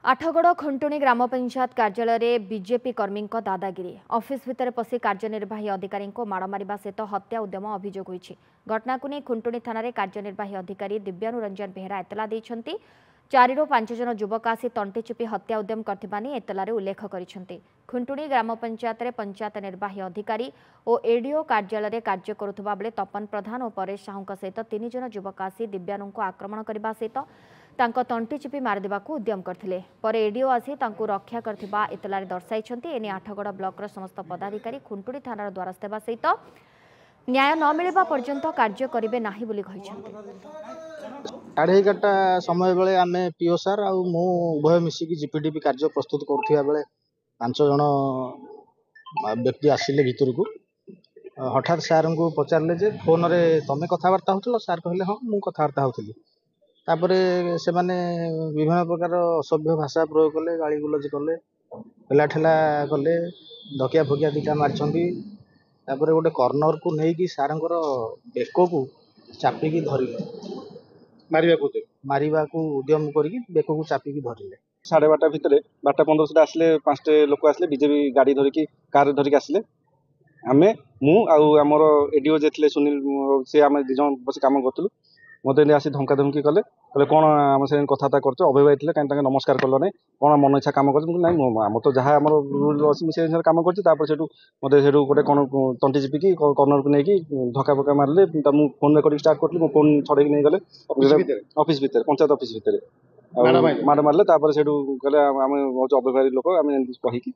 आठगड़ खुंटुणी ग्राम पंचायत कार्यालय बीजेपी कर्मी दादागिरी ऑफिस भितर पशि कार्यनिर्वाही अधिकारी माड़ मारिबा सहित हत्या उद्यम अभियोग होइछि। घटना को नहीं खुंटुणी थाना कार्यनिर्वाही अधिकारी दिव्यानुरंजन बेहरा एतला देइछन्ति। 4 ରୁ 5 जन युवक आसी तंटी चिपी हत्या उद्यम करथिबानी एतलारे उल्लेख करिसेंति। खुंटुणी ग्राम पंचायत पंचायत निर्वाही अधिकारी और एडीओ कार्यालय कार्य करुवा बेले तपन प्रधान और परेश साहू सहित 3 जन युवक आसी दिव्यानु आक्रमण करने सहित तांको तंटी चिपी मारिदेबाकू उद्यम करथिले। पर एडीओ आसी तांको रक्षा करथिबा एतलारे दर्शाइछन्ति। एने आठगड़ ब्लॉक समस्त पदाधिकारी खुंटुणी थानार द्वारस्थ हेबा सहित न्याय न मिलवा पर्यंत कार्य करिवे नाही बोली कहिछन्ति। 11:30 समय बेले आम पीओ सार आ उभय मिसिकी जीपीडीपी कार्य प्रस्तुत करुवा बेले 5 जन व्यक्ति आसिले भितर को हठात सार को पचारे जे फोन रे तमे कथबार्ता होतलो। सार कहले हाँ मु कथबार्ता होतली। तापरे से माने विभिन्न प्रकार असभ्य भाषा प्रयोग कले, गाली गुलज कले, पेला ठेला कले, धकिया फकिया दिटा मारछंती। तापरे गोटे कर्नर को नहीं सारंकर बेक को चापिकी धरिले, मारिबा को उद्यम करके बेक को चापिकी धरिले। 12:30 भितर 12:15 आसले 5 लोक आसले बीजेपी गाड़ी धरिकी कार धरिकी आसले। आमे मु आमर एडीओ जे थिले सुनील से आम 2 जन बस काम करतलु। मते आसी धमका धमकी कले कौन आम से कथा करते अभय थे कहीं नमस्कार कल ना कौन मन इच्छा कम कर आम तो जहाँ आम रूल अच्छी से कम कर मत गोटे कौन तंटी चिपिकी कर्नर को लेकिन धक्का फक्का मारे। मुझे फोन रेकर्डिंग स्टार्ट करी मो फोन छड़े नहीं गले ऑफिस भितर पंचायत ऑफिस भितर माड़ मारे। से कहले आम अभयभारी लोक आम कहीकि